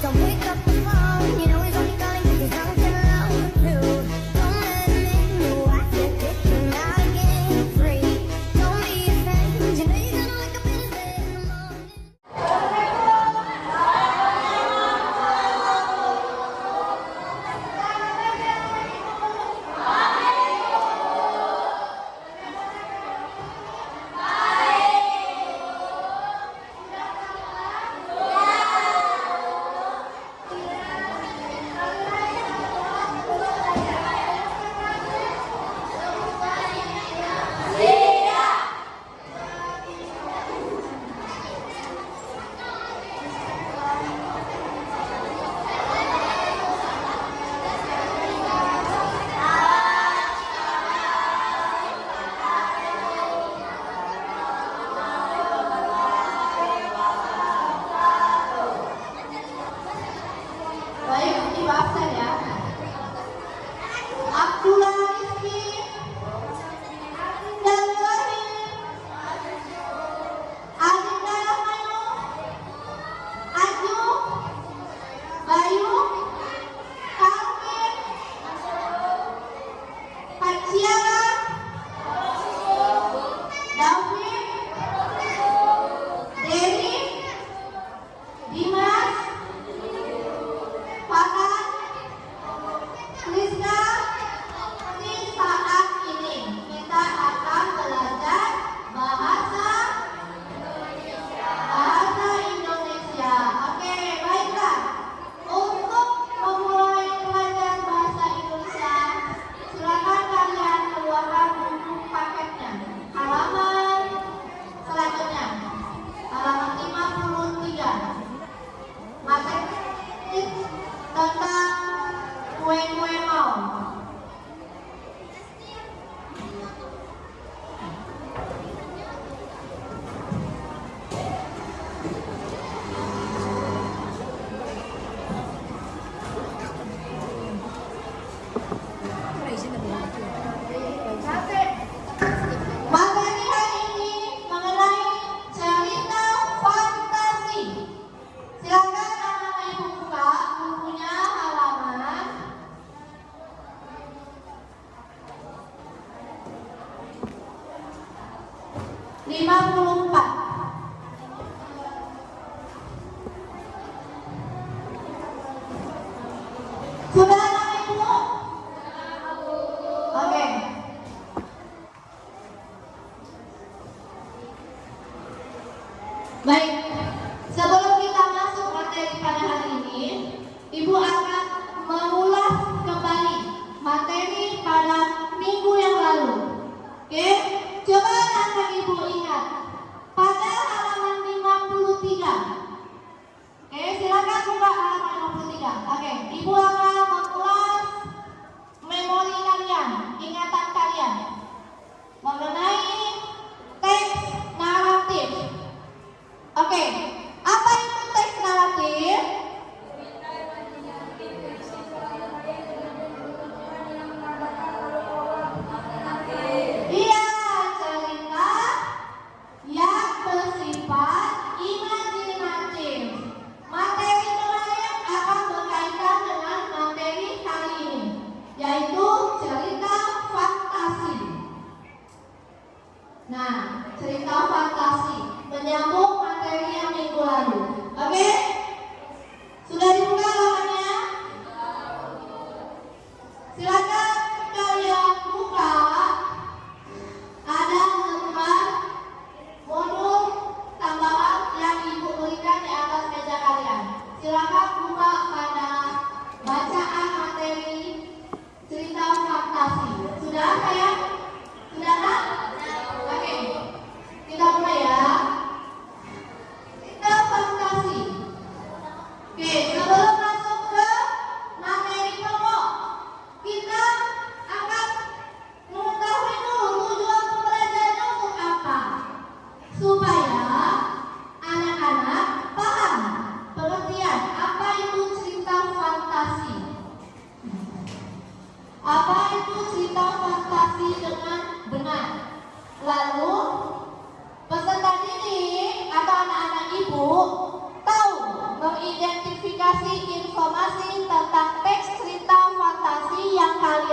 Don't pick up the phone, you know he's only calling 'cause he's drunk and alone. Dude, don't let him in, no, I can't pick him out again. Free, don't be a friend, you know you're gonna wake up in his bed in the morning.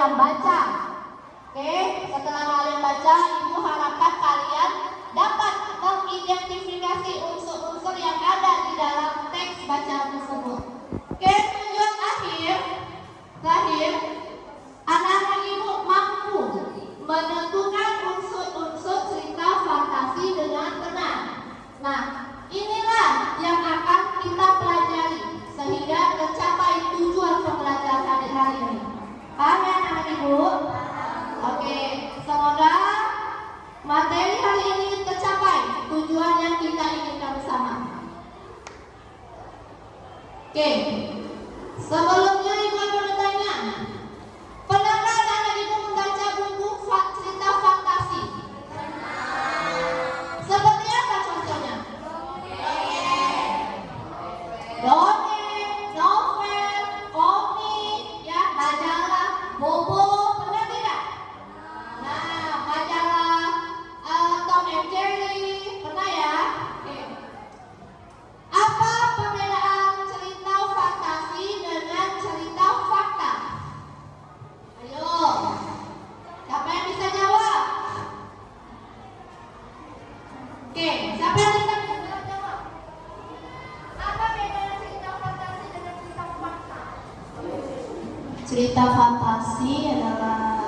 kalian baca. Oke, setelah kalian baca, Ibu harapkan kalian dapat mengidentifikasi unsur-unsur yang ada di dalam teks bacaan tersebut. Oke, tujuan terakhir, anak-anak Ibu mampu menentukan unsur-unsur cerita fantasi dengan benar. Nah, inilah yang akan kita pelajari sehingga tercapai tujuan pembelajaran hari ini. Paham ya anak-anak Ibu? Oke, semoga materi hari ini tercapai tujuan yang kita inginkan bersama. Oke, sebelumnya Ibu akan bertanya, pernahkah anak Ibu membaca buku cerita fantasi? Seperti apa contohnya? Dongeng, novel, komik, ya, majalah, buku, pernah tidak? Nah, majalah Tom and Jerry, pernah ya? Oke. Apa perbedaan cerita fantasi dengan cerita fakta? Ayo, siapa yang bisa jawab? Oke, siapa yang bisa jawab? Apa bedanya cerita fantasi dengan cerita fakta? Cerita fantasi adalah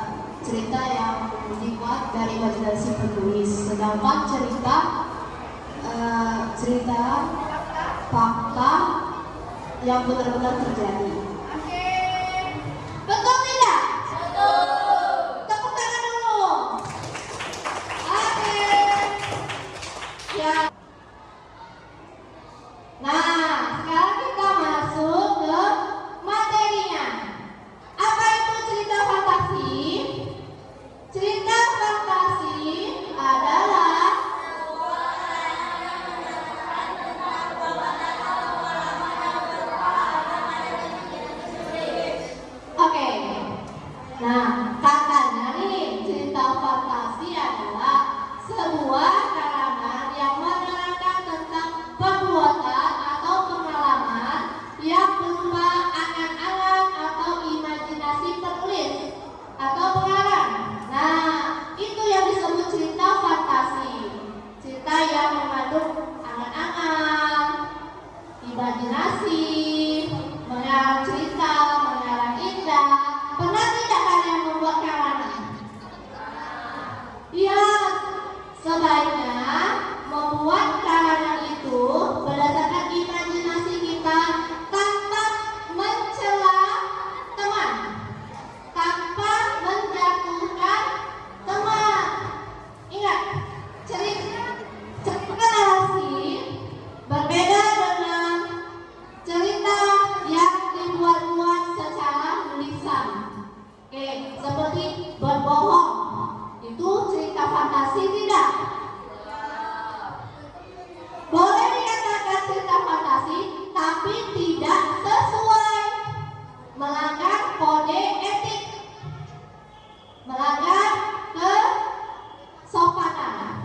cerita yang dibuat dari imajinasi penulis, sedangkan cerita fakta yang benar-benar terjadi. Oke, betul tidak? Betul. Tepuk tangan dulu. Oke. Ya. Nah, sekarang kita masuk ke materinya. Apa itu cerita fantasi? Cerita fantasi adalah oke. Nah, katanya nih cerita fantasi adalah sebuah karangan yang menerangkan tentang perbuatan atau pengalaman yang berupa angan-angan atau imajinasi penulis atau pengarang. Nah, itu yang disebut cerita fantasi. Cerita yang mengandung angan-angan, imajinasi, mengarang cerita, mengarang indah. Pernah tidak kalian membuat karangan? Iya, sebaiknya membuat karangan itu berdasarkan imajinasi kita tanpa mencela teman, tanpa menjatuhkan teman. Ingat, cerita narasi berbeda dengan cerita yang dibuat-buat secara lisan. Oke, seperti berbohong. Itu cerita fantasi tidak? Boleh dikatakan cerita fantasi, tapi tidak sesuai, melanggar kode etik, melanggar kesopanan.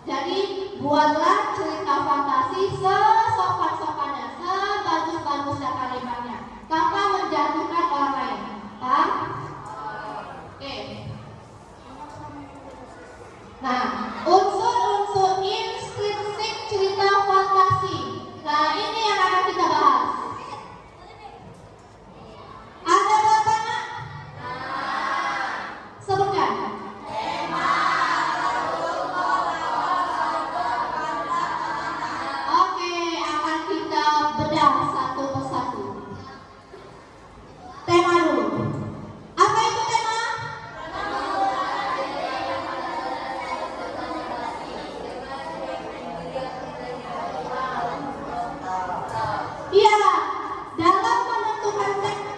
Jadi buatlah cerita fantasi sesopan-sopannya, sebagus-bagusnya kalimatnya, tanpa menjatuhkan orang lain. Paham? Oke. Nah, unsur-unsur intrinsik cerita fantasi. Nah, ini yang akan kita bahas. Ada berapa nak? Sebutkan. Oke, akan kita bedah satu persatu. Tema dulu. Apa itu tema? Iya, dalam menentukan tema,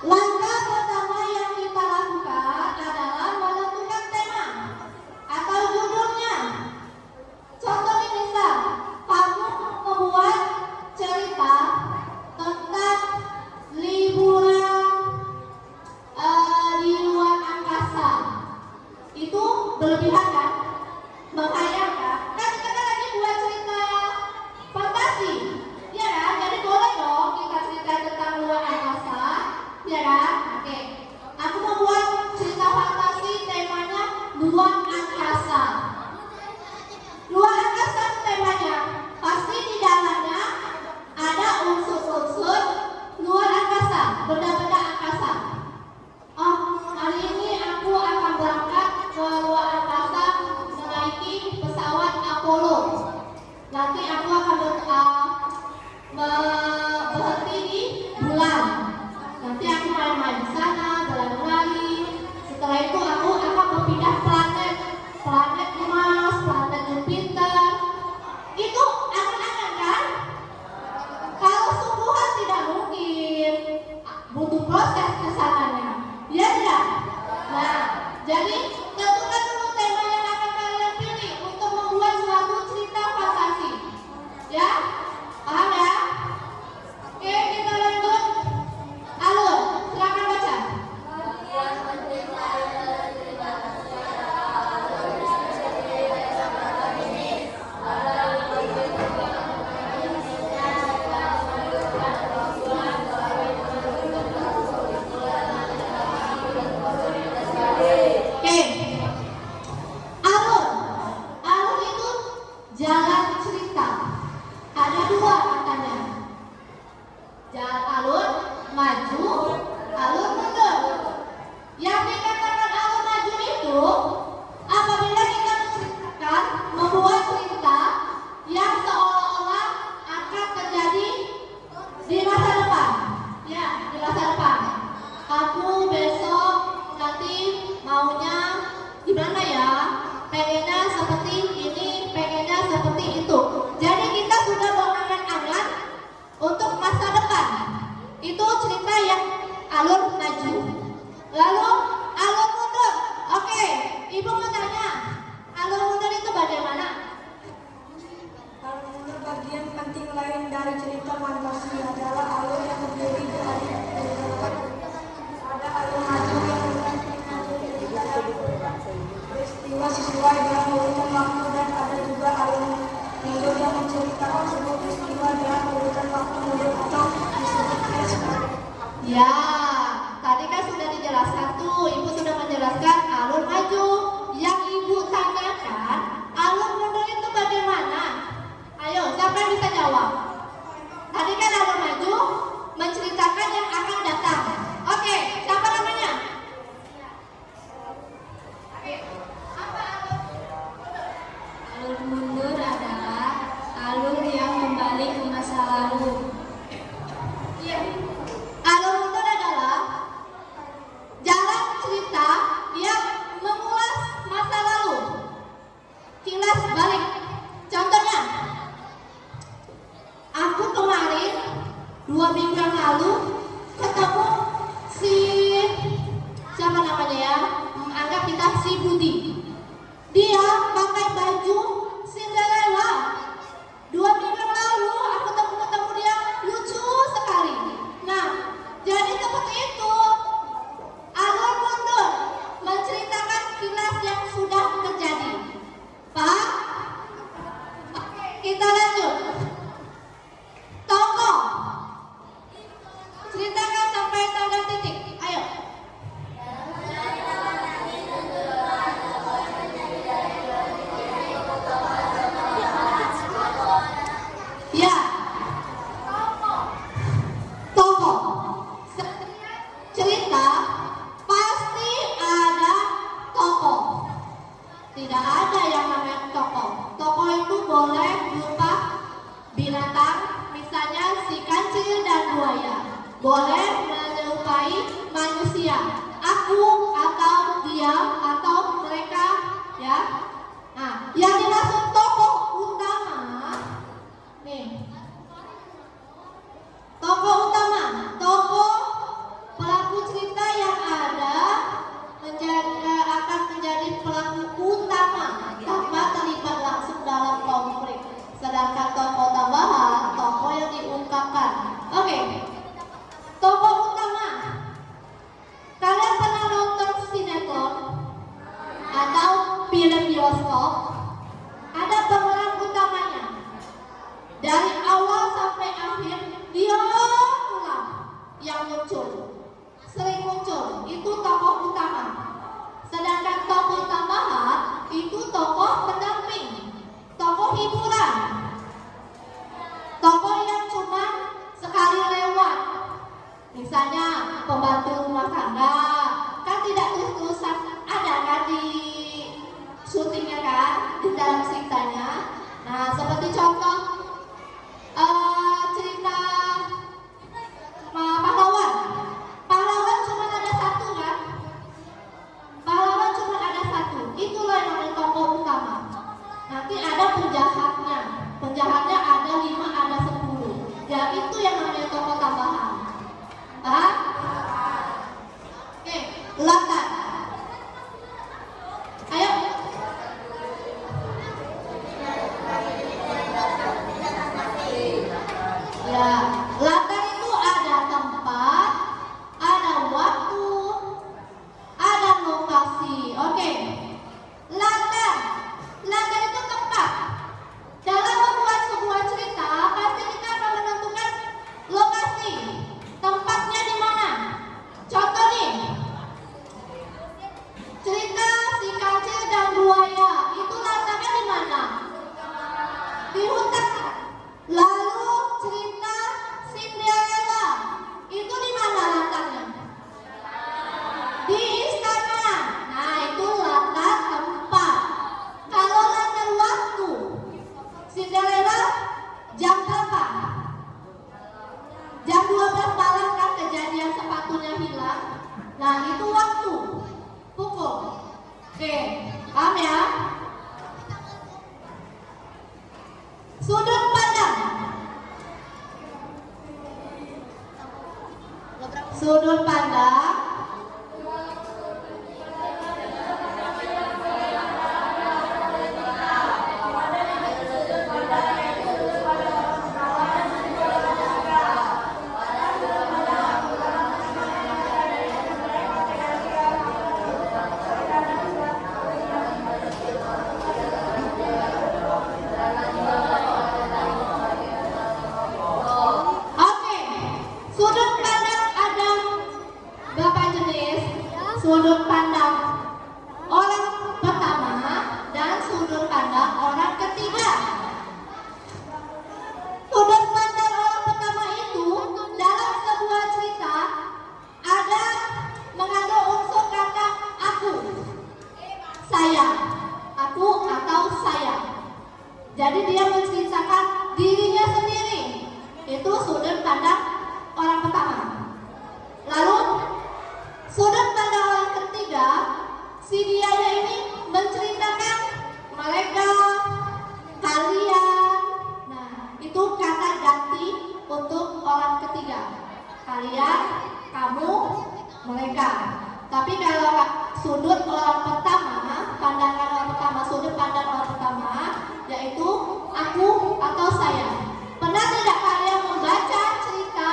langkah pertama yang kita lakukan adalah menentukan tema atau judulnya. Contoh misal, kamu membuat cerita tentang liburan di luar angkasa. Itu berlebihan kan? Menghayal kan? Kan kita lagi buat cerita fantasi, ya kan? Jadi Ya, tadi kan sudah dijelaskan tuh, Ibu sudah menjelaskan alur maju. Yang Ibu tanyakan, alur mundur itu bagaimana? Ayo, siapa yang bisa jawab? Tadi kan alur maju menceritakan yang akan datang. Oke, siapa namanya? Apa alur? Alur mundur adalah alur yang kembali ke masa lalu. Iya. Alur mundur adalah jalan cerita yang mengulas masa lalu. Kilas balik. Contohnya, aku kemarin 2 minggu yang lalu ketemu si siapa namanya ya? Anggap kita si Budi. Dia pakai baju Cinderella. 2 minggu yang lalu aku ketemu dia, lucu sekali. Nah, jadi seperti itu. Alur mundur menceritakan kilas yang sudah terjadi. Paham? Oke, kita lanjut. Tokoh. Ceritakan sampai tanda titik. Ayo. Ya. Tokoh. Setiap cerita pasti ada tokoh. Tidak ada yang namanya tokoh. Tokoh itu boleh berupa binatang, misalnya si kancil dan buaya. Boleh menyerupai manusia. Aku atau dia atau mereka, ya. Nah, yang dimaksud tokoh utama, nih. Tokoh utama, tokoh pelaku cerita yang ada akan menjadi pelaku utama tanpa terlibat langsung dalam konflik. Sedangkan tokoh tambahan, tokoh yang diungkapkan. Oke, tokoh utama. Kalian pernah nonton sinetron atau film bioskop? Ada pemeran utamanya. Dari awal sampai akhir dia ulang yang muncul, sering muncul, itu tokoh utama. Sedangkan tokoh tambahan itu tokoh pendamping, tokoh hiburan, tokoh yang cuma sekali lewat. Misalnya pembantu rumah tangga, kan tidak terus-terusan ada kan di syutingnya kan, di dalam ceritanya. Nah, seperti contoh cerita pahlawan. Pahlawan cuma ada satu kan? Pahlawan cuma ada satu. Itulah yang namanya tokoh utama. Nanti ada penjahatnya. Penjahatnya ada 5, ada 10. Ya itu yang namanya tokoh tambahan. Paham? Oke, latar. Ayo. Ya, latar itu ada tempat, ada waktu, ada lokasi. Oke. Latar. Latar itu tempat. Dalam membuat sebuah cerita, pasti kita akan menentukan lokasi. Tempatnya di mana? Contoh nih. Cerita si kancil dan buaya, itu latarnya di mana? Di hutan. Lalu cerita Cinderella, itu di mana latarnya? Di istana. Nah, itu latar tempat. Kalau latar waktu, Cinderella jam berapa? Jam 12 malam kan kejadian sepatunya hilang. Nah, itu waktu. Pukul. Oke, paham ya? Sudut pandang. Sudut pandang. Oke, sudut pandang ada kalian, kamu, mereka. Tapi kalau sudut orang pertama, pandangan orang pertama, sudut pandang orang pertama, yaitu aku atau saya. Pernah tidak kalian membaca cerita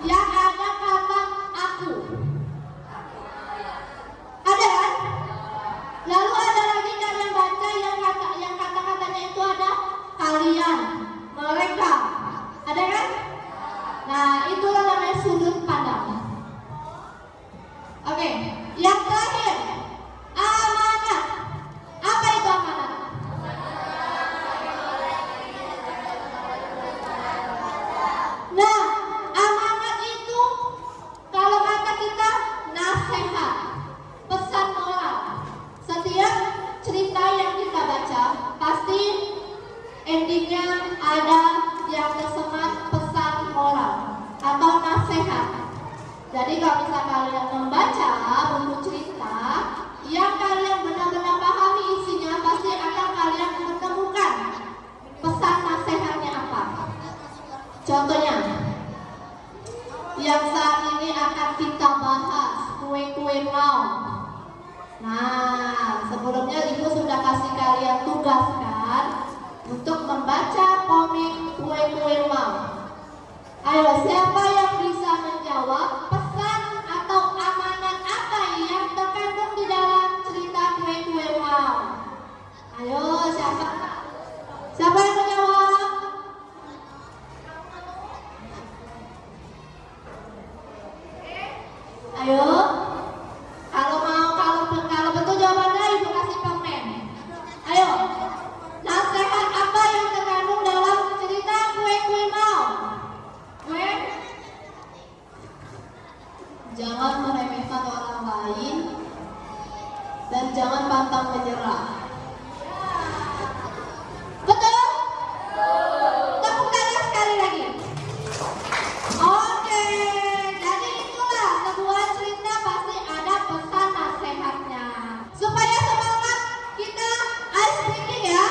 yang ada kata aku? Ada kan? Lalu ada lagi kalian baca yang kata-katanya itu ada kalian, mereka. Ada kan? Nah, itulah namanya sudut pandang. Oke, yang terakhir, amanat. Apa itu amanat? Nah, amanat itu kalau kata kita nasihat, pesan moral. Setiap cerita yang kita baca pasti endingnya ada yang tersemat pesan moral atau nasihat. Jadi kalau misalnya kalian membaca buku cerita yang kalian benar-benar pahami isinya, pasti akan kalian menemukan pesan nasihatnya apa. Contohnya, yang saat ini akan kita bahas, kue-kue mau. Nah, sebelumnya ibu sudah kasih kalian tugas kan untuk membaca komik kue-kue mau. Ayo, siapa yang bisa menjawab pesan atau amanat apa yang terkandung di dalam cerita kue-kue mau? Ayo, siapa? Siapa yang menjawab? Ayo. Kalau betul jawabannya ibu kasih komen. Ayo. Nasihat apa yang terkandung dalam cerita kue-kue mau? Jangan meremehkan orang lain dan jangan pantang menyerah. Betul? Tepuk tangan sekali lagi. Oke, jadi itulah sebuah cerita pasti ada pesan nasihatnya. Supaya semangat kita ice breaking ya.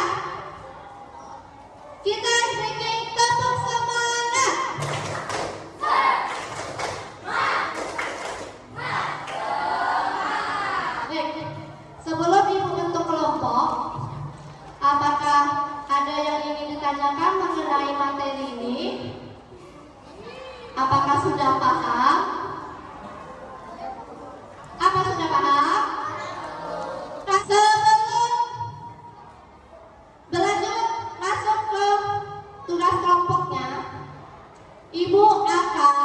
Kita ice breaking, tepuk semangat. Baik, sebelum ibu bentuk kelompok, apakah ada yang ingin ditanyakan mengenai materi ini? Apakah sudah paham? Apa sudah paham? Sebelum berlanjut masuk ke tugas kelompoknya, ibu akan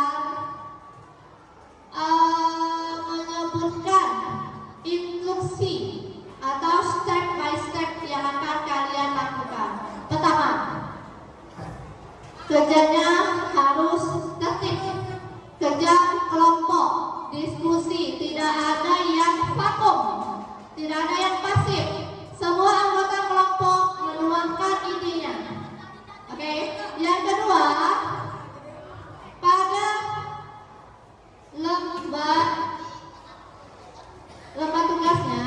menyebutkan instruksi atau step by step yang akan kalian lakukan. Pertama, kerjanya harus tertib, kerja kelompok, diskusi, tidak ada yang vakum, tidak ada yang pasif. Semua anggota kelompok menuangkan idenya. Oke, yang kedua, pada lembar tugasnya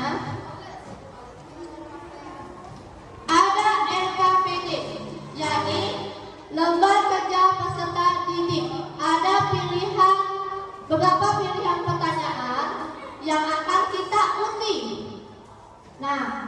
ada LKPD, yakni lembar kerja peserta didik. Ada beberapa pilihan pertanyaan yang akan kita undi. Nah,